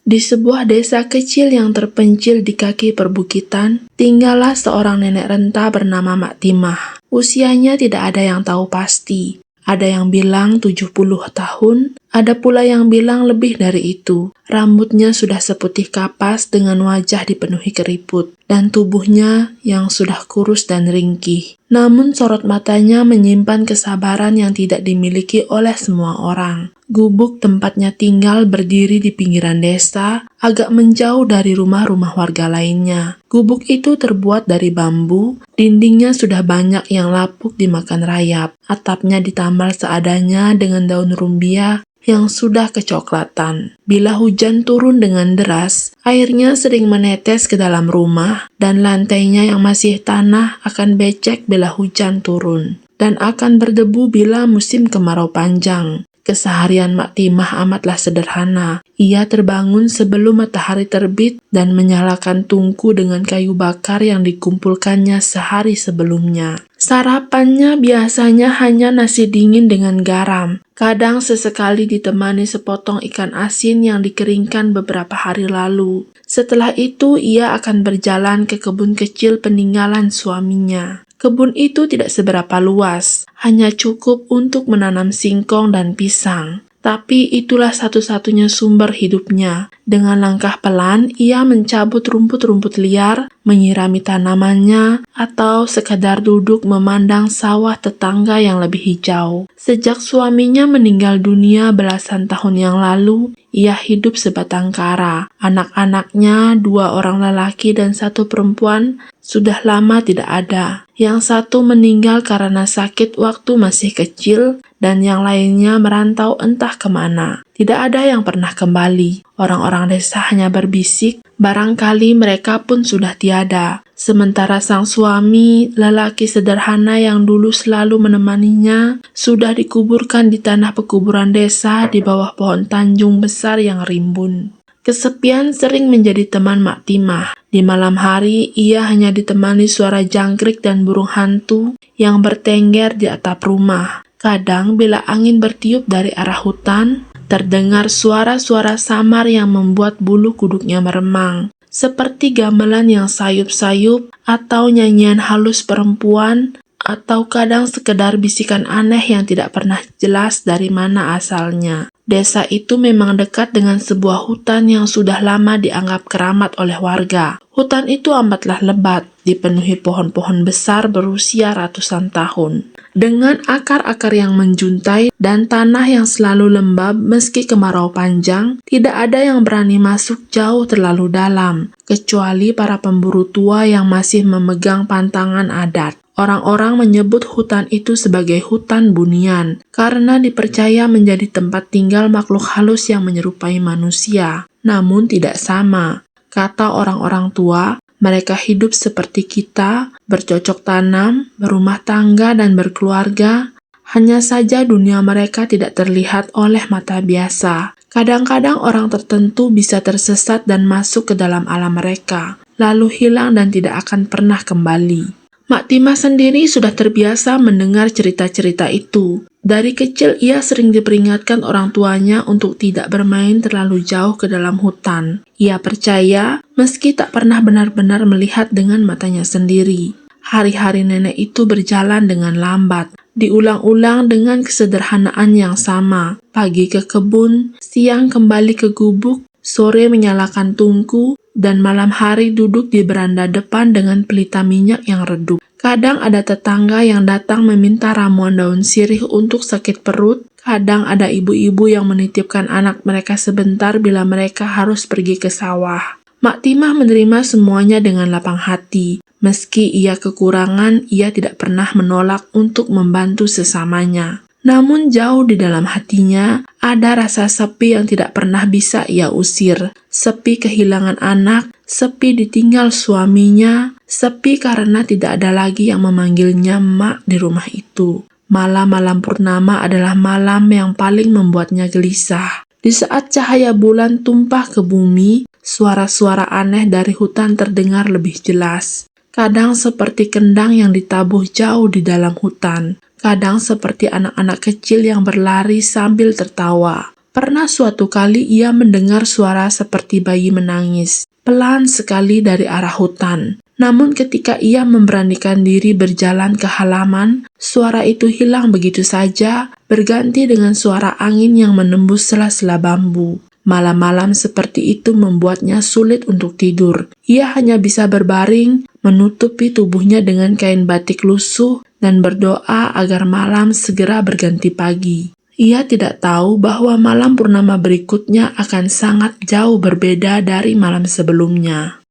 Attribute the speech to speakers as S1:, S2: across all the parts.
S1: Di sebuah desa kecil yang terpencil di kaki perbukitan, tinggallah seorang nenek renta bernama Mak Timah. Usianya tidak ada yang tahu pasti. Ada yang bilang 70 tahun, ada pula yang bilang lebih dari itu. Rambutnya sudah seputih kapas dengan wajah dipenuhi keriput, dan tubuhnya yang sudah kurus dan ringkih. Namun sorot matanya menyimpan kesabaran yang tidak dimiliki oleh semua orang. Gubuk tempatnya tinggal berdiri di pinggiran desa, agak menjauh dari rumah-rumah warga lainnya. Gubuk itu terbuat dari bambu, dindingnya sudah banyak yang lapuk dimakan rayap, atapnya ditambal seadanya dengan daun rumbia yang sudah kecoklatan. Bila hujan turun dengan deras, airnya sering menetes ke dalam rumah, dan lantainya yang masih tanah akan becek bila hujan turun, dan akan berdebu bila musim kemarau panjang. Keseharian Mak Timah amatlah sederhana. Ia terbangun sebelum matahari terbit dan menyalakan tungku dengan kayu bakar yang dikumpulkannya sehari sebelumnya. Sarapannya biasanya hanya nasi dingin dengan garam. Kadang sesekali ditemani sepotong ikan asin yang dikeringkan beberapa hari lalu. Setelah itu ia akan berjalan ke kebun kecil peninggalan suaminya. Kebun itu tidak seberapa luas, hanya cukup untuk menanam singkong dan pisang. Tapi itulah satu-satunya sumber hidupnya. Dengan langkah pelan, ia mencabut rumput-rumput liar, menyirami tanamannya, atau sekadar duduk memandang sawah tetangga yang lebih hijau. Sejak suaminya meninggal dunia belasan tahun yang lalu, ia hidup sebatang kara. Anak-anaknya, 2 orang lelaki dan 1 perempuan, sudah lama tidak ada. Yang satu meninggal karena sakit waktu masih kecil, dan yang lainnya merantau entah kemana. Tidak ada yang pernah kembali. Orang-orang desa hanya berbisik, barangkali mereka pun sudah tiada. Sementara sang suami, lelaki sederhana yang dulu selalu menemaninya, sudah dikuburkan di tanah pekuburan desa di bawah pohon tanjung besar yang rimbun. Kesepian sering menjadi teman Mak Timah. Di malam hari, ia hanya ditemani suara jangkrik dan burung hantu yang bertengger di atap rumah. Kadang bila angin bertiup dari arah hutan, terdengar suara-suara samar yang membuat bulu kuduknya meremang, seperti gamelan yang sayup-sayup atau nyanyian halus perempuan, atau kadang sekedar bisikan aneh yang tidak pernah jelas dari mana asalnya. Desa itu memang dekat dengan sebuah hutan yang sudah lama dianggap keramat oleh warga. Hutan itu amatlah lebat, dipenuhi pohon-pohon besar berusia ratusan tahun. Dengan akar-akar yang menjuntai dan tanah yang selalu lembab meski kemarau panjang, tidak ada yang berani masuk jauh terlalu dalam, kecuali para pemburu tua yang masih memegang pantangan adat. Orang-orang menyebut hutan itu sebagai hutan bunian, karena dipercaya menjadi tempat tinggal makhluk halus yang menyerupai manusia. Namun tidak sama. Kata orang-orang tua, mereka hidup seperti kita, bercocok tanam, berumah tangga dan berkeluarga. Hanya saja dunia mereka tidak terlihat oleh mata biasa. Kadang-kadang orang tertentu bisa tersesat dan masuk ke dalam alam mereka, lalu hilang dan tidak akan pernah kembali. Mak Timah sendiri sudah terbiasa mendengar cerita-cerita itu. Dari kecil ia sering diperingatkan orang tuanya untuk tidak bermain terlalu jauh ke dalam hutan. Ia percaya, meski tak pernah benar-benar melihat dengan matanya sendiri. Hari-hari nenek itu berjalan dengan lambat, diulang-ulang dengan kesederhanaan yang sama. Pagi ke kebun, siang kembali ke gubuk, sore menyalakan tungku, dan malam hari duduk di beranda depan dengan pelita minyak yang redup. Kadang ada tetangga yang datang meminta ramuan daun sirih untuk sakit perut. Kadang ada ibu-ibu yang menitipkan anak mereka sebentar bila mereka harus pergi ke sawah. Mak Timah menerima semuanya dengan lapang hati. Meski ia kekurangan, ia tidak pernah menolak untuk membantu sesamanya. Namun jauh di dalam hatinya, ada rasa sepi yang tidak pernah bisa ia usir. Sepi kehilangan anak, sepi ditinggal suaminya, sepi karena tidak ada lagi yang memanggilnya Mak di rumah itu. Malam-malam purnama adalah malam yang paling membuatnya gelisah. Di saat cahaya bulan tumpah ke bumi, suara-suara aneh dari hutan terdengar lebih jelas. Kadang seperti kendang yang ditabuh jauh di dalam hutan. Kadang seperti anak-anak kecil yang berlari sambil tertawa. Pernah suatu kali ia mendengar suara seperti bayi menangis, pelan sekali dari arah hutan. Namun ketika ia memberanikan diri berjalan ke halaman, suara itu hilang begitu saja, berganti dengan suara angin yang menembus sela-sela bambu. Malam-malam seperti itu membuatnya sulit untuk tidur. Ia hanya bisa berbaring, menutupi tubuhnya dengan kain batik lusuh, dan berdoa agar malam segera berganti pagi. Ia tidak tahu bahwa malam purnama berikutnya akan sangat jauh berbeda dari malam sebelumnya.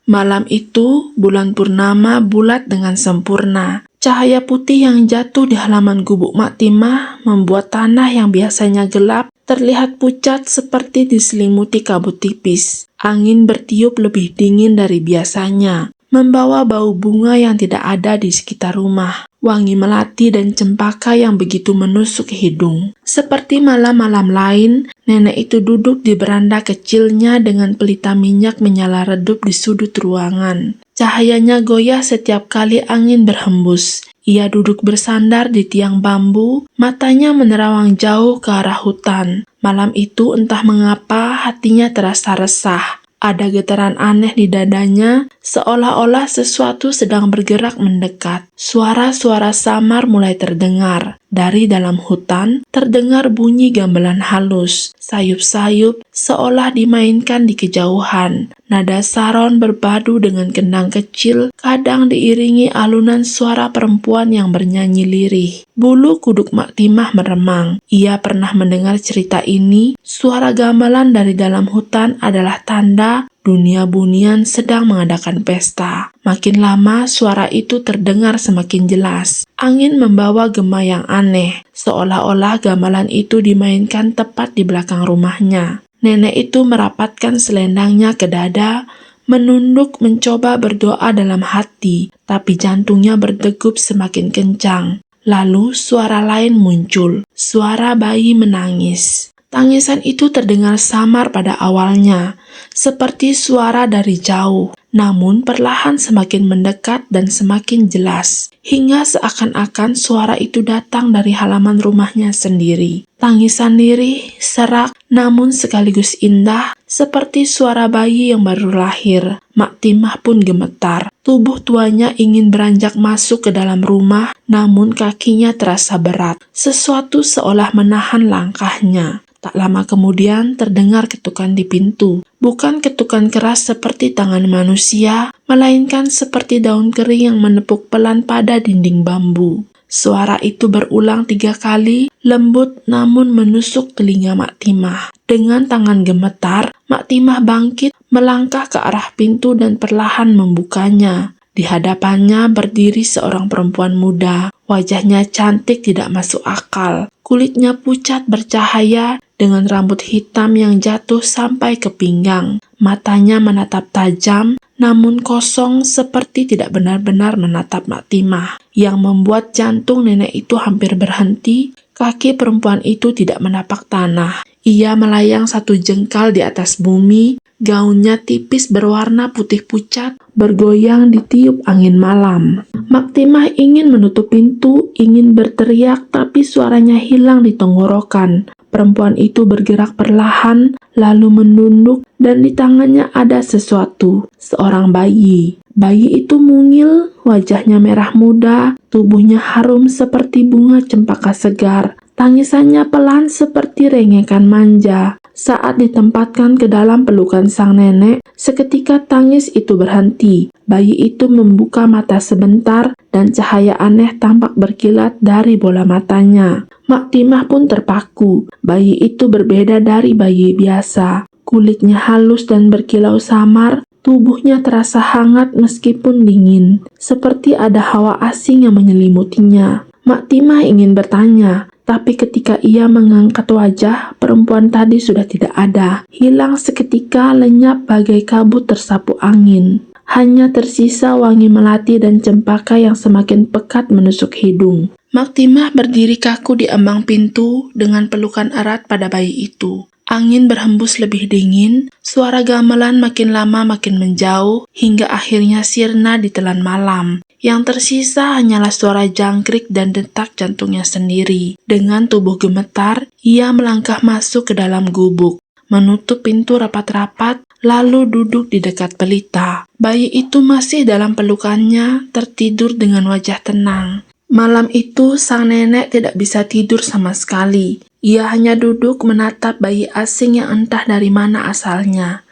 S1: Malam itu, bulan purnama bulat dengan sempurna. Cahaya putih yang jatuh di halaman gubuk Mak Timah membuat tanah yang biasanya gelap terlihat pucat seperti diselimuti kabut tipis. Angin bertiup lebih dingin dari biasanya, membawa bau bunga yang tidak ada di sekitar rumah, wangi melati dan cempaka yang begitu menusuk hidung. Seperti malam-malam lain, nenek itu duduk di beranda kecilnya dengan pelita minyak menyala redup di sudut ruangan. Cahayanya goyah setiap kali angin berhembus. Ia duduk bersandar di tiang bambu, matanya menerawang jauh ke arah hutan. Malam itu entah mengapa hatinya terasa resah. Ada getaran aneh di dadanya, seolah-olah sesuatu sedang bergerak mendekat. Suara-suara samar mulai terdengar. Dari dalam hutan, terdengar bunyi gamelan halus, sayup-sayup, seolah dimainkan di kejauhan. Nada saron berpadu dengan kendang kecil, kadang diiringi alunan suara perempuan yang bernyanyi lirih. Bulu kuduk Mak Timah meremang. Ia pernah mendengar cerita ini. Suara gamelan dari dalam hutan adalah tanda dunia bunian sedang mengadakan pesta. Makin lama suara itu terdengar semakin jelas. Angin membawa gema yang aneh, seolah-olah gamelan itu dimainkan tepat di belakang rumahnya. Nenek itu merapatkan selendangnya ke dada, menunduk mencoba berdoa dalam hati, tapi jantungnya berdegup semakin kencang. Lalu suara lain muncul, suara bayi menangis. Tangisan itu terdengar samar pada awalnya, seperti suara dari jauh, namun perlahan semakin mendekat dan semakin jelas, hingga seakan-akan suara itu datang dari halaman rumahnya sendiri. Tangisan lirih, serak, namun sekaligus indah, seperti suara bayi yang baru lahir. Mak Timah pun gemetar. Tubuh tuanya ingin beranjak masuk ke dalam rumah, namun kakinya terasa berat. Sesuatu seolah menahan langkahnya. Tak lama kemudian terdengar ketukan di pintu. Bukan ketukan keras seperti tangan manusia, melainkan seperti daun kering yang menepuk pelan pada dinding bambu. Suara itu berulang 3 kali, lembut namun menusuk telinga Mak Timah. Dengan tangan gemetar, Mak Timah bangkit, melangkah ke arah pintu dan perlahan membukanya. Di hadapannya berdiri seorang perempuan muda. Wajahnya cantik tidak masuk akal. Kulitnya pucat bercahaya dengan rambut hitam yang jatuh sampai ke pinggang. Matanya menatap tajam, namun kosong seperti tidak benar-benar menatap Mak Timah, yang membuat jantung nenek itu hampir berhenti. Kaki perempuan itu tidak menapak tanah. Ia melayang 1 jengkal di atas bumi. Gaunnya tipis berwarna putih pucat, bergoyang ditiup angin malam. Mak Timah ingin menutup pintu, ingin berteriak, tapi suaranya hilang di tenggorokan. Perempuan itu bergerak perlahan, lalu menunduk, dan di tangannya ada sesuatu, seorang bayi. Bayi itu mungil, wajahnya merah muda, tubuhnya harum seperti bunga cempaka segar. Tangisannya pelan seperti rengekan manja. Saat ditempatkan ke dalam pelukan sang nenek, seketika tangis itu berhenti. Bayi itu membuka mata sebentar dan cahaya aneh tampak berkilat dari bola matanya. Mak Timah pun terpaku. Bayi itu berbeda dari bayi biasa. Kulitnya halus dan berkilau samar, tubuhnya terasa hangat meskipun dingin, seperti ada hawa asing yang menyelimutinya. Mak Timah ingin bertanya, tapi ketika ia mengangkat wajah, perempuan tadi sudah tidak ada. Hilang seketika, lenyap bagai kabut tersapu angin. Hanya tersisa wangi melati dan cempaka yang semakin pekat menusuk hidung. Mak Timah berdiri kaku di ambang pintu dengan pelukan erat pada bayi itu. Angin berhembus lebih dingin, suara gamelan makin lama makin menjauh, hingga akhirnya sirna di telan malam. Yang tersisa hanyalah suara jangkrik dan detak jantungnya sendiri. Dengan tubuh gemetar, ia melangkah masuk ke dalam gubuk, menutup pintu rapat-rapat, lalu duduk di dekat pelita. Bayi itu masih dalam pelukannya, tertidur dengan wajah tenang. Malam itu, sang nenek tidak bisa tidur sama sekali. Ia hanya duduk menatap bayi asing yang entah dari mana asalnya.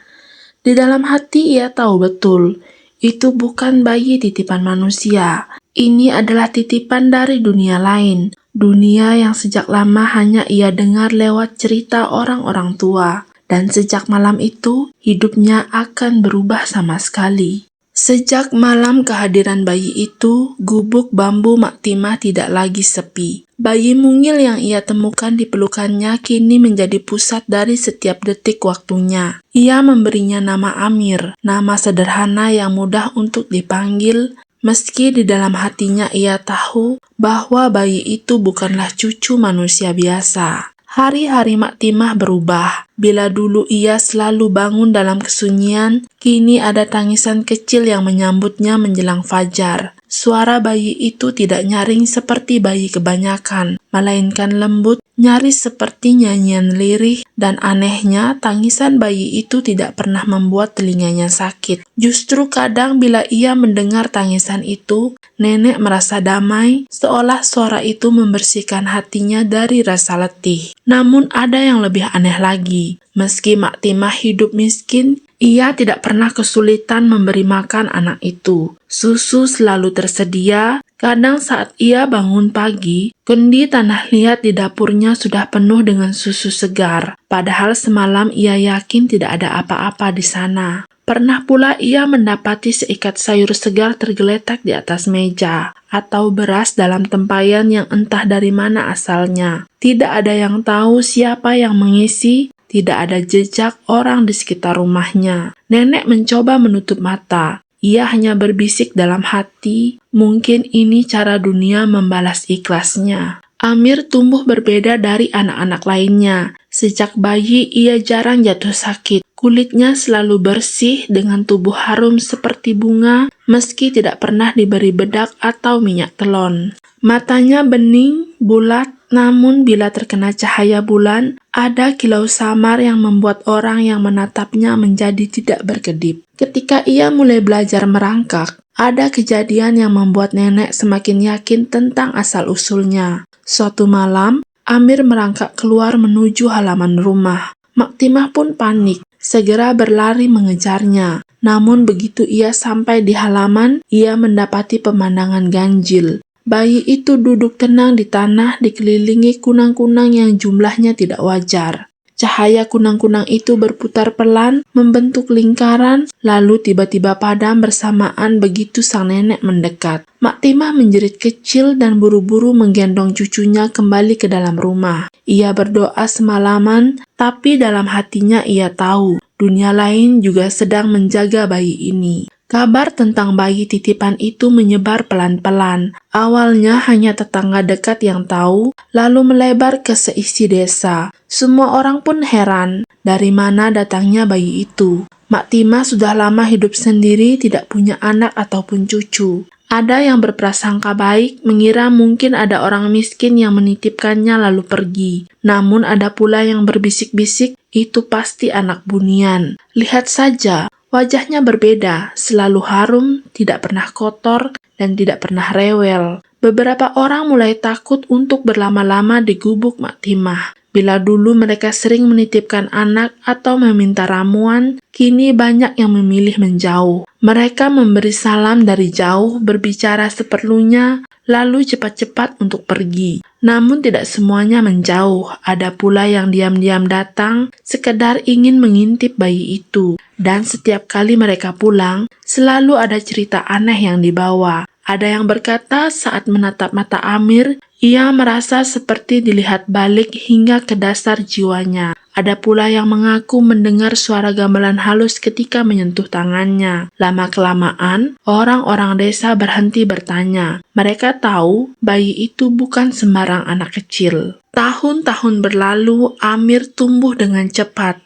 S1: Di dalam hati ia tahu betul, itu bukan bayi titipan manusia. Ini adalah titipan dari dunia lain. Dunia yang sejak lama hanya ia dengar lewat cerita orang-orang tua. Dan sejak malam itu, hidupnya akan berubah sama sekali. Sejak malam kehadiran bayi itu, gubuk bambu Mak Timah tidak lagi sepi. Bayi mungil yang ia temukan di pelukannya kini menjadi pusat dari setiap detik waktunya. Ia memberinya nama Amir, nama sederhana yang mudah untuk dipanggil, meski di dalam hatinya ia tahu bahwa bayi itu bukanlah cucu manusia biasa. Hari-hari Mak Timah berubah. Bila dulu ia selalu bangun dalam kesunyian, kini ada tangisan kecil yang menyambutnya menjelang fajar. Suara bayi itu tidak nyaring seperti bayi kebanyakan, melainkan lembut, nyaris seperti nyanyian lirih, dan anehnya tangisan bayi itu tidak pernah membuat telinganya sakit. Justru kadang bila ia mendengar tangisan itu, nenek merasa damai, seolah suara itu membersihkan hatinya dari rasa letih. Namun ada yang lebih aneh lagi. Meski Mak Timah hidup miskin, ia tidak pernah kesulitan memberi makan anak itu. Susu selalu tersedia. Kadang saat ia bangun pagi, kendi tanah liat di dapurnya sudah penuh dengan susu segar. Padahal semalam ia yakin tidak ada apa-apa di sana. Pernah pula ia mendapati seikat sayur segar tergeletak di atas meja, atau beras dalam tempayan yang entah dari mana asalnya. Tidak ada yang tahu siapa yang mengisi. Tidak ada jejak orang di sekitar rumahnya. Nenek mencoba menutup mata. Ia hanya berbisik dalam hati, mungkin ini cara dunia membalas ikhlasnya. Amir tumbuh berbeda dari anak-anak lainnya. Sejak bayi ia jarang jatuh sakit. Kulitnya selalu bersih dengan tubuh harum seperti bunga, meski tidak pernah diberi bedak atau minyak telon. Matanya bening, bulat, namun bila terkena cahaya bulan, ada kilau samar yang membuat orang yang menatapnya menjadi tidak berkedip. Ketika ia mulai belajar merangkak, ada kejadian yang membuat nenek semakin yakin tentang asal-usulnya. Suatu malam, Amir merangkak keluar menuju halaman rumah. Mak Timah pun panik, segera berlari mengejarnya. Namun begitu ia sampai di halaman, ia mendapati pemandangan ganjil. Bayi itu duduk tenang di tanah dikelilingi kunang-kunang yang jumlahnya tidak wajar. Cahaya kunang-kunang itu berputar pelan, membentuk lingkaran, lalu tiba-tiba padam bersamaan begitu sang nenek mendekat. Mak Timah menjerit kecil dan buru-buru menggendong cucunya kembali ke dalam rumah. Ia berdoa semalaman, tapi dalam hatinya ia tahu, dunia lain juga sedang menjaga bayi ini. Kabar tentang bayi titipan itu menyebar pelan-pelan. Awalnya hanya tetangga dekat yang tahu, lalu melebar ke seisi desa. Semua orang pun heran, dari mana datangnya bayi itu. Mak Timah sudah lama hidup sendiri, tidak punya anak ataupun cucu. Ada yang berprasangka baik, mengira mungkin ada orang miskin yang menitipkannya lalu pergi. Namun ada pula yang berbisik-bisik, itu pasti anak bunian. Lihat saja, wajahnya berbeda, selalu harum, tidak pernah kotor, dan tidak pernah rewel. Beberapa orang mulai takut untuk berlama-lama di gubuk Mak Timah. Bila dulu mereka sering menitipkan anak atau meminta ramuan, kini banyak yang memilih menjauh. Mereka memberi salam dari jauh, berbicara seperlunya, lalu cepat-cepat untuk pergi. Namun tidak semuanya menjauh, ada pula yang diam-diam datang, sekedar ingin mengintip bayi itu. Dan setiap kali mereka pulang, selalu ada cerita aneh yang dibawa. Ada yang berkata saat menatap mata Amir, ia merasa seperti dilihat balik hingga ke dasar jiwanya. Ada pula yang mengaku mendengar suara gamelan halus ketika menyentuh tangannya. Lama-kelamaan, orang-orang desa berhenti bertanya. Mereka tahu bayi itu bukan sembarang anak kecil. Tahun-tahun berlalu, Amir tumbuh dengan cepat.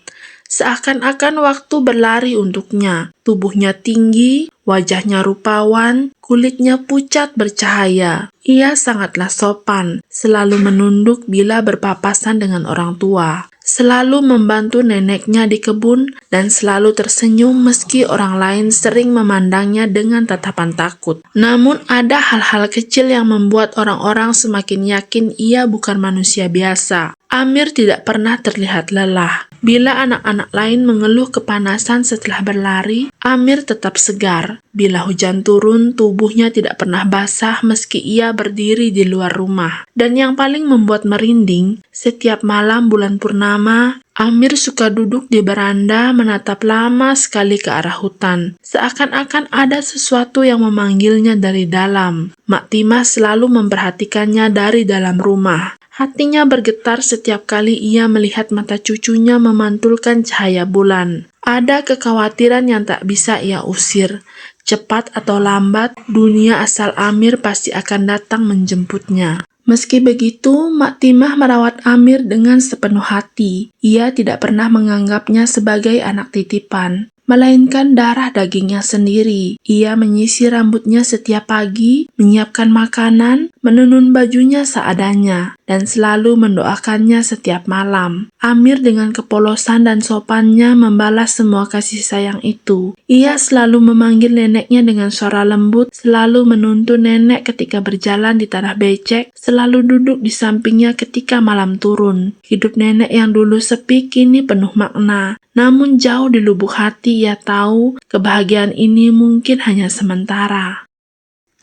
S1: Seakan-akan waktu berlari untuknya. Tubuhnya tinggi, Wajahnya rupawan, kulitnya pucat bercahaya. Ia sangatlah sopan, selalu menunduk bila berpapasan dengan orang tua. Selalu membantu neneknya di kebun dan selalu tersenyum meski orang lain sering memandangnya dengan tatapan takut. Namun ada hal-hal kecil yang membuat orang-orang semakin yakin ia bukan manusia biasa. Amir tidak pernah terlihat lelah. Bila anak-anak lain mengeluh kepanasan setelah berlari, Amir tetap segar. Bila hujan turun, tubuhnya tidak pernah basah meski ia berdiri di luar rumah. Dan yang paling membuat merinding, setiap malam bulan purnama, Amir suka duduk di beranda menatap lama sekali ke arah hutan. Seakan-akan ada sesuatu yang memanggilnya dari dalam. Mak Timah selalu memperhatikannya dari dalam rumah. Hatinya bergetar setiap kali ia melihat mata cucunya memantulkan cahaya bulan. Ada kekhawatiran yang tak bisa ia usir. Cepat atau lambat, dunia asal Amir pasti akan datang menjemputnya. Meski begitu, Mak Timah merawat Amir dengan sepenuh hati. Ia tidak pernah menganggapnya sebagai anak titipan, melainkan darah dagingnya sendiri. Ia menyisir rambutnya setiap pagi, menyiapkan makanan, menenun bajunya seadanya, dan selalu mendoakannya setiap malam. Amir dengan kepolosan dan sopannya membalas semua kasih sayang itu. Ia selalu memanggil neneknya dengan suara lembut, selalu menuntun nenek ketika berjalan di tanah becek, selalu duduk di sampingnya ketika malam turun. Hidup nenek yang dulu sepi kini penuh makna. Namun jauh di lubuk hati ia tahu kebahagiaan ini mungkin hanya sementara.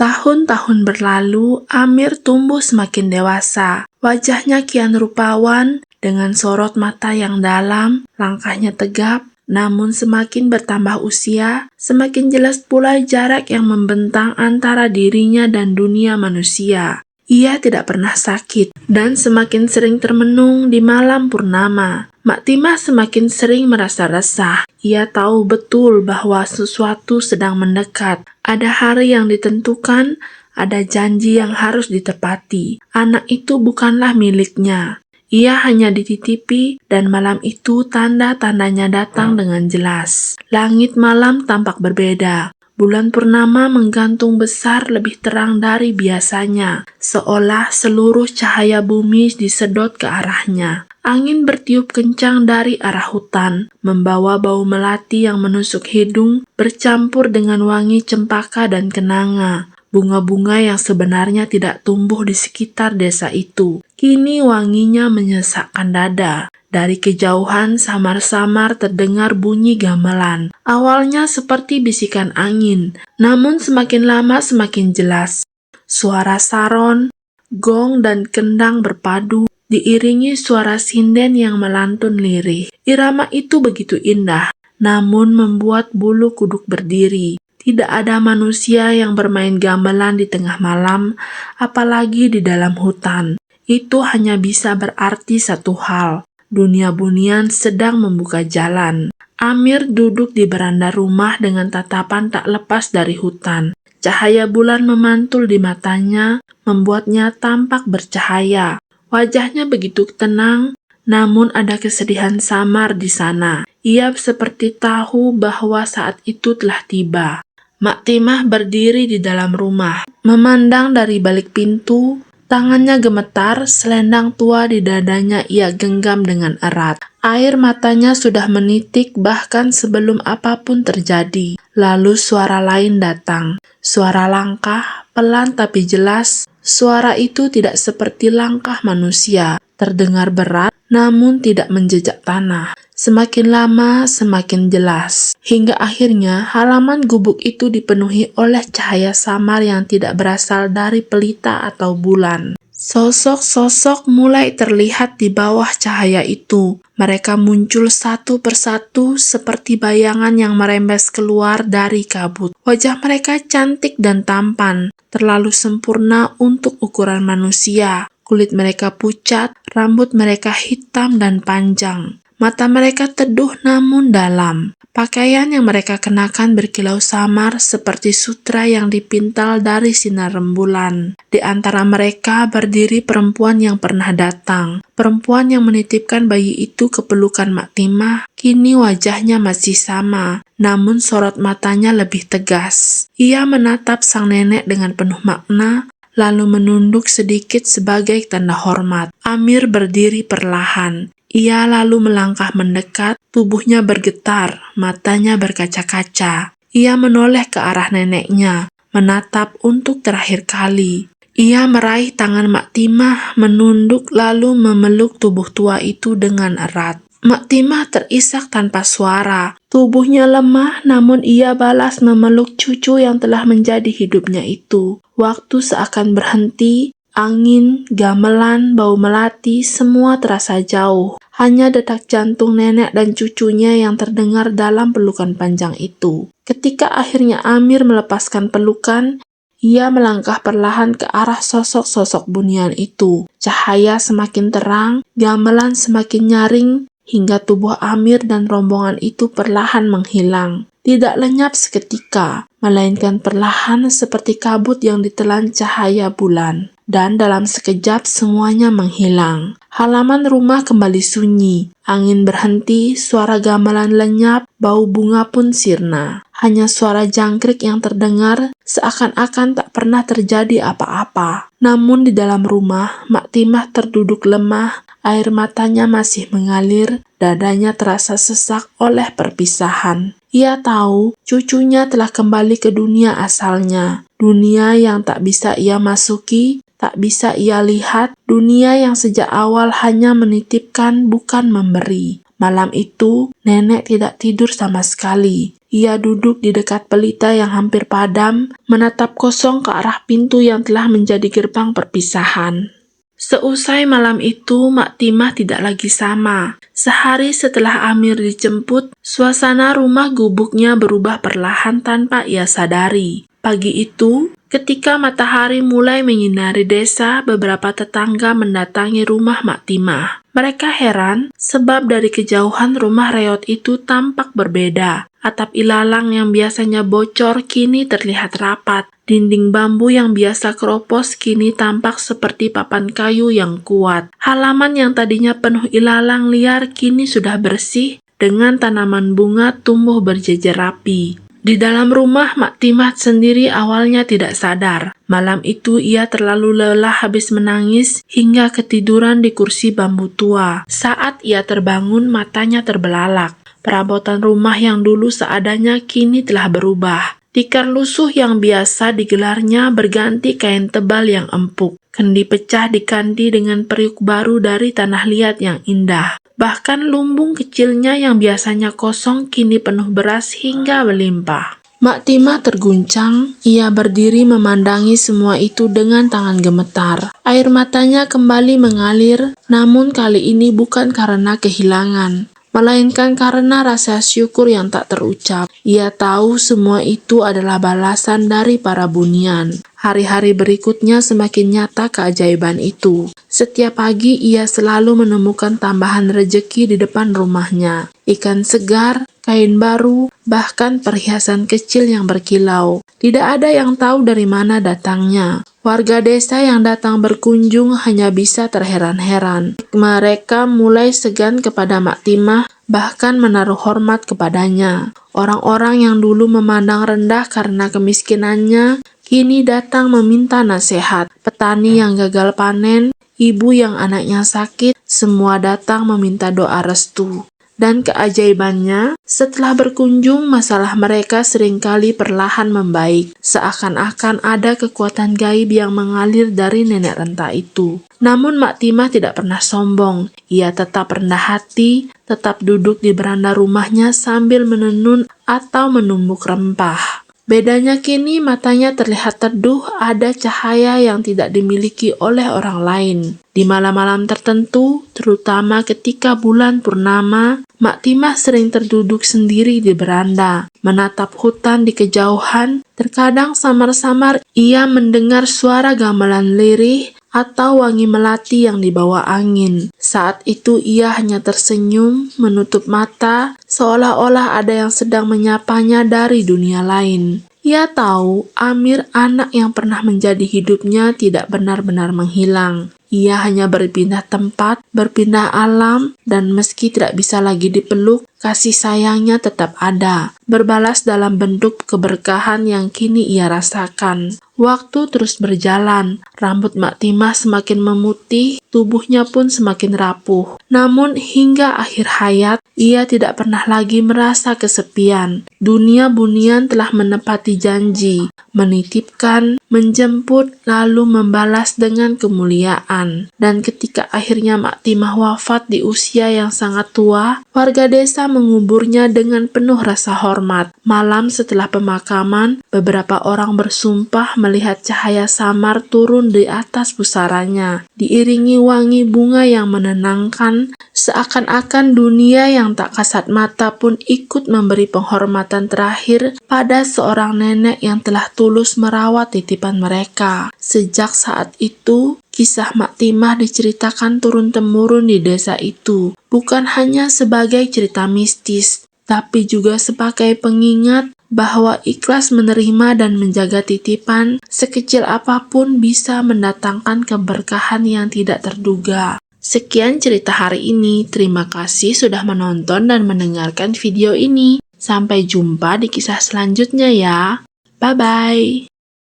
S1: Tahun-tahun berlalu, Amir tumbuh semakin dewasa. Wajahnya kian rupawan, dengan sorot mata yang dalam, langkahnya tegap. Namun semakin bertambah usia, semakin jelas pula jarak yang membentang antara dirinya dan dunia manusia. Ia tidak pernah sakit, dan semakin sering termenung di malam purnama. Mak Timah semakin sering merasa resah. Ia tahu betul bahwa sesuatu sedang mendekat. Ada hari yang ditentukan, ada janji yang harus ditepati. Anak itu bukanlah miliknya. Ia hanya dititipi, dan malam itu tanda-tandanya datang dengan jelas. Langit malam tampak berbeda. Bulan purnama menggantung besar lebih terang dari biasanya, seolah seluruh cahaya bumi disedot ke arahnya. Angin bertiup kencang dari arah hutan, membawa bau melati yang menusuk hidung, bercampur dengan wangi cempaka dan kenanga. Bunga-bunga yang sebenarnya tidak tumbuh di sekitar desa itu, kini wanginya menyesakkan dada. Dari kejauhan samar-samar terdengar bunyi gamelan. Awalnya seperti bisikan angin, namun semakin lama semakin jelas. Suara saron, gong, dan kendang berpadu, diiringi suara sinden yang melantun lirih. Irama itu begitu indah, namun membuat bulu kuduk berdiri. Tidak ada manusia yang bermain gamelan di tengah malam, apalagi di dalam hutan. Itu hanya bisa berarti satu hal. Dunia bunian sedang membuka jalan. Amir duduk di beranda rumah dengan tatapan tak lepas dari hutan. Cahaya bulan memantul di matanya, membuatnya tampak bercahaya. Wajahnya begitu tenang, namun ada kesedihan samar di sana. Ia seperti tahu bahwa saat itu telah tiba. Mak Timah berdiri di dalam rumah, memandang dari balik pintu. Tangannya gemetar, selendang tua di dadanya ia genggam dengan erat. Air matanya sudah menitik bahkan sebelum apapun terjadi. Lalu suara lain datang. Suara langkah, pelan tapi jelas. Suara itu tidak seperti langkah manusia. Terdengar berat, namun tidak menjejak tanah. Semakin lama, semakin jelas. Hingga akhirnya, halaman gubuk itu dipenuhi oleh cahaya samar yang tidak berasal dari pelita atau bulan. Sosok-sosok mulai terlihat di bawah cahaya itu. Mereka muncul satu persatu seperti bayangan yang merembes keluar dari kabut. Wajah mereka cantik dan tampan, terlalu sempurna untuk ukuran manusia. Kulit mereka pucat, rambut mereka hitam dan panjang. Mata mereka teduh namun dalam. Pakaian yang mereka kenakan berkilau samar seperti sutra yang dipintal dari sinar rembulan. Di antara mereka berdiri perempuan yang pernah datang. Perempuan yang menitipkan bayi itu ke pelukan Mak Timah, kini wajahnya masih sama, namun sorot matanya lebih tegas. Ia menatap sang nenek dengan penuh makna, lalu menunduk sedikit sebagai tanda hormat. Amir berdiri perlahan. Ia lalu melangkah mendekat, tubuhnya bergetar, matanya berkaca-kaca. Ia menoleh ke arah neneknya, menatap untuk terakhir kali. Ia meraih tangan Mak Timah, menunduk lalu memeluk tubuh tua itu dengan erat. Mak Timah terisak tanpa suara. Tubuhnya lemah, namun ia balas memeluk cucu yang telah menjadi hidupnya itu. Waktu seakan berhenti. Angin, gamelan, bau melati, semua terasa jauh. Hanya detak jantung nenek dan cucunya yang terdengar dalam pelukan panjang itu. Ketika akhirnya Amir melepaskan pelukan, ia melangkah perlahan ke arah sosok-sosok bunian itu. Cahaya semakin terang, gamelan semakin nyaring, hingga tubuh Amir dan rombongan itu perlahan menghilang. Tidak lenyap seketika, melainkan perlahan seperti kabut yang ditelan cahaya bulan. Dan dalam sekejap semuanya menghilang. Halaman rumah kembali sunyi, angin berhenti, suara gamelan lenyap, bau bunga pun sirna. Hanya suara jangkrik yang terdengar, seakan-akan tak pernah terjadi apa-apa. Namun di dalam rumah, Mak Timah terduduk lemah, air matanya masih mengalir, dadanya terasa sesak oleh perpisahan. Ia tahu cucunya telah kembali ke dunia asalnya, dunia yang tak bisa ia masuki, tak bisa ia lihat, dunia yang sejak awal hanya menitipkan bukan memberi. Malam itu, nenek tidak tidur sama sekali. Ia duduk di dekat pelita yang hampir padam, menatap kosong ke arah pintu yang telah menjadi gerbang perpisahan. Seusai malam itu, Mak Timah tidak lagi sama. Sehari setelah Amir dijemput, suasana rumah gubuknya berubah perlahan tanpa ia sadari. Pagi itu, ketika matahari mulai menyinari desa, beberapa tetangga mendatangi rumah Mak Timah. Mereka heran sebab dari kejauhan rumah reot itu tampak berbeda. Atap ilalang yang biasanya bocor kini terlihat rapat. Dinding bambu yang biasa keropos kini tampak seperti papan kayu yang kuat. Halaman yang tadinya penuh ilalang liar kini sudah bersih dengan tanaman bunga tumbuh berjejer rapi. Di dalam rumah, Mak Timah sendiri awalnya tidak sadar. Malam itu ia terlalu lelah habis menangis hingga ketiduran di kursi bambu tua. Saat ia terbangun, matanya terbelalak. Perabotan rumah yang dulu seadanya kini telah berubah. Tikar lusuh yang biasa digelarnya berganti kain tebal yang empuk. Kendi pecah diganti dengan periuk baru dari tanah liat yang indah. Bahkan lumbung kecilnya yang biasanya kosong kini penuh beras hingga melimpah. Mak Timah terguncang, ia berdiri memandangi semua itu dengan tangan gemetar. Air matanya kembali mengalir, namun kali ini bukan karena kehilangan, melainkan karena rasa syukur yang tak terucap. Ia tahu semua itu adalah balasan dari para bunian. Hari-hari berikutnya semakin nyata keajaiban itu. Setiap pagi ia selalu menemukan tambahan rejeki di depan rumahnya. Ikan segar, kain baru, bahkan perhiasan kecil yang berkilau. Tidak ada yang tahu dari mana datangnya. Warga desa yang datang berkunjung hanya bisa terheran-heran. Mereka mulai segan kepada Mak Timah, bahkan menaruh hormat kepadanya. Orang-orang yang dulu memandang rendah karena kemiskinannya, kini datang meminta nasihat. Petani yang gagal panen, ibu yang anaknya sakit, semua datang meminta doa restu. Dan keajaibannya, setelah berkunjung, masalah mereka seringkali perlahan membaik. Seakan-akan ada kekuatan gaib yang mengalir dari nenek renta itu. Namun Mak Timah tidak pernah sombong. Ia tetap rendah hati, tetap duduk di beranda rumahnya sambil menenun atau menumbuk rempah. Bedanya kini matanya terlihat teduh, ada cahaya yang tidak dimiliki oleh orang lain. Di malam-malam tertentu, terutama ketika bulan purnama, Mak Timah sering terduduk sendiri di beranda, menatap hutan di kejauhan. Terkadang samar-samar ia mendengar suara gamelan lirih atau wangi melati yang dibawa angin. Saat itu ia hanya tersenyum, menutup mata, seolah-olah ada yang sedang menyapanya dari dunia lain. Ia tahu Amir, anak yang pernah menjadi hidupnya, tidak benar-benar menghilang. Ia hanya berpindah tempat, berpindah alam, dan meski tidak bisa lagi dipeluk, kasih sayangnya tetap ada, berbalas dalam bentuk keberkahan yang kini ia rasakan. Waktu terus berjalan, rambut Mak Timah semakin memutih, tubuhnya pun semakin rapuh. Namun hingga akhir hayat, ia tidak pernah lagi merasa kesepian. Dunia bunian telah menepati janji, menitipkan, menjemput, lalu membalas dengan kemuliaan. Dan ketika akhirnya Mak Timah wafat di usia yang sangat tua, warga desa menguburnya dengan penuh rasa hormat. Malam setelah pemakaman, beberapa orang bersumpah melihat cahaya samar turun di atas pusaranya, diiringi wangi bunga yang menenangkan, seakan-akan dunia yang tak kasat mata pun ikut memberi penghormatan terakhir pada seorang nenek yang telah tulus merawat titipan mereka. Sejak saat itu, kisah Mak Timah diceritakan turun-temurun di desa itu, bukan hanya sebagai cerita mistis, tapi juga sebagai pengingat bahwa ikhlas menerima dan menjaga titipan, sekecil apapun bisa mendatangkan keberkahan yang tidak terduga. Sekian cerita hari ini, terima kasih sudah menonton dan mendengarkan video ini. Sampai jumpa di kisah selanjutnya ya. Bye-bye.